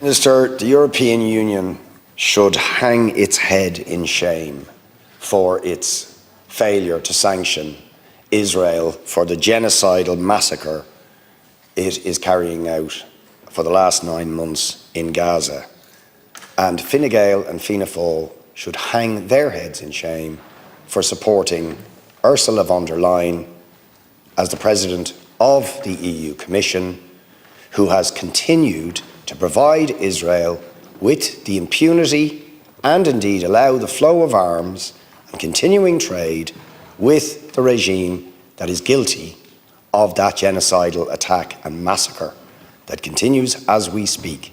Minister, the European Union should hang its head in shame for its failure to sanction Israel for the genocidal massacre it is carrying out for the last 9 months in Gaza. And Fine Gael and Fianna Fáil should hang their heads in shame for supporting Ursula von der Leyen as the President of the EU Commission, who has continued to provide Israel with the impunity and indeed allow the flow of arms and continuing trade with the regime that is guilty of that genocidal attack and massacre that continues as we speak.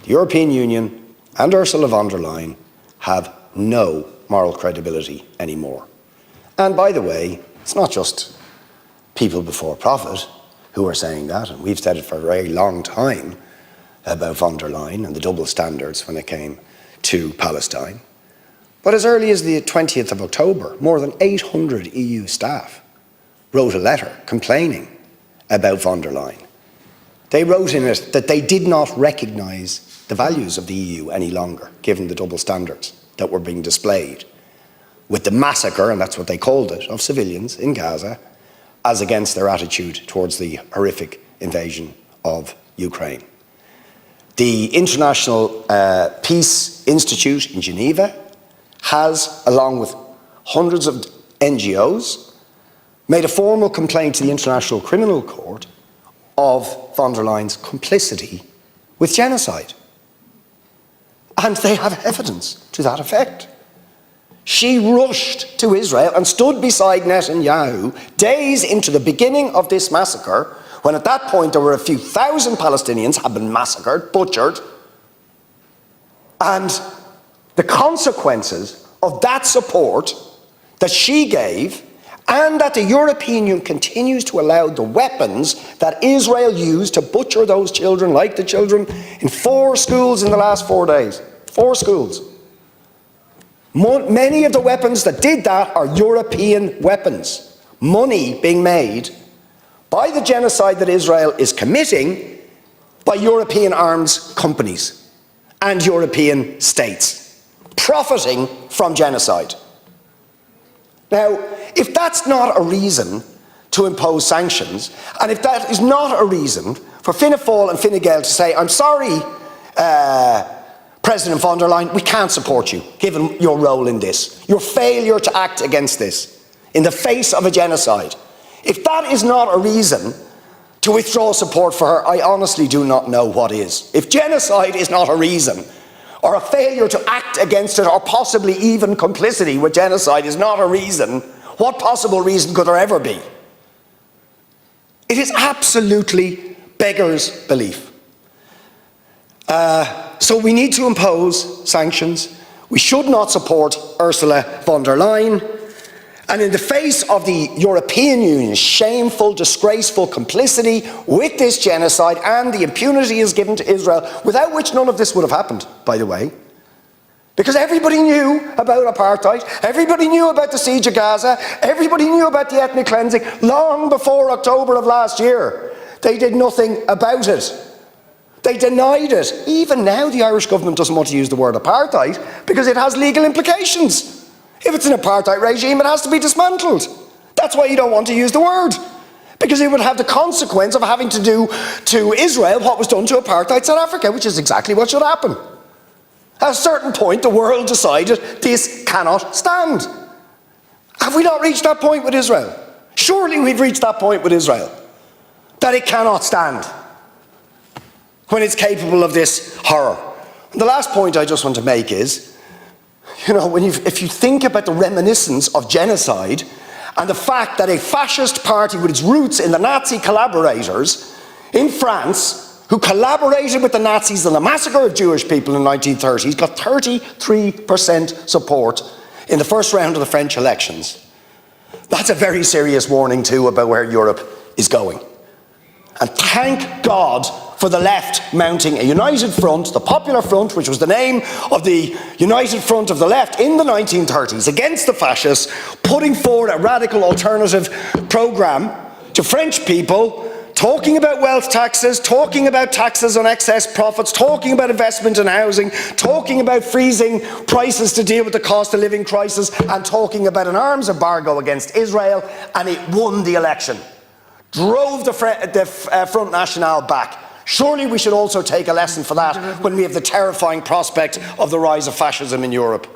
The European Union and Ursula von der Leyen have no moral credibility anymore. And by the way, it's not just people before profit who are saying that, and we've said it for a very long time about von der Leyen and the double standards when it came to Palestine. But as early as the 20th of October, more than 800 EU staff wrote a letter complaining about von der Leyen. They wrote in it that they did not recognise the values of the EU any longer, given the double standards that were being displayed with the massacre, and that's what they called it, of civilians in Gaza, as against their attitude towards the horrific invasion of Ukraine. The International Peace Institute in Geneva has, along with hundreds of NGOs, made a formal complaint to the International Criminal Court of von der Leyen's complicity with genocide. And they have evidence to that effect. She rushed to Israel and stood beside Netanyahu days into the beginning of this massacre, when at that point there were a few thousand Palestinians had been massacred, butchered, and the consequences of that support that she gave, and that the European Union continues to allow the weapons that Israel used to butcher those children, like the children in 4 schools in the last 4 days. 4 schools. Many of the weapons that did that are European weapons. Money being made by the genocide that Israel is committing by European arms companies and European states, profiting from genocide. Now, if that's not a reason to impose sanctions, and if that is not a reason for Fianna Fáil and Fine Gael to say, I'm sorry, President von der Leyen, we can't support you, given your role in this, your failure to act against this, in the face of a genocide. If that is not a reason to withdraw support for her, I honestly do not know what is. If genocide is not a reason, or a failure to act against it, or possibly even complicity with genocide is not a reason, what possible reason could there ever be? It is absolutely beggars belief. So we need to impose sanctions. We should not support Ursula von der Leyen. And in the face of the European Union's shameful, disgraceful complicity with this genocide and the impunity is given to Israel, without which none of this would have happened, by the way, because everybody knew about apartheid, everybody knew about the siege of Gaza, everybody knew about the ethnic cleansing long before October of last year. They did nothing about it. They denied it. Even now the Irish government doesn't want to use the word apartheid because it has legal implications. If it's an apartheid regime, it has to be dismantled. That's why you don't want to use the word, because it would have the consequence of having to do to Israel what was done to apartheid South Africa, which is exactly what should happen. At a certain point, the world decided this cannot stand. Have we not reached that point with Israel? Surely we've reached that point with Israel, that it cannot stand when it's capable of this horror. And the last point I just want to make is, you know, if you think about the reminiscence of genocide and the fact that a fascist party with its roots in the Nazi collaborators in France, who collaborated with the Nazis in the massacre of Jewish people in the 1930s, got 33% support in the first round of the French elections. That's a very serious warning too about where Europe is going. And thank God for the left mounting a united front, the Popular Front, which was the name of the united front of the left in the 1930s against the fascists, putting forward a radical alternative programme to French people talking about wealth taxes, talking about taxes on excess profits, talking about investment in housing, talking about freezing prices to deal with the cost of living crisis, and talking about an arms embargo against Israel, and it won the election. Drove the Front National back. Surely we should also take a lesson for that when we have the terrifying prospect of the rise of fascism in Europe.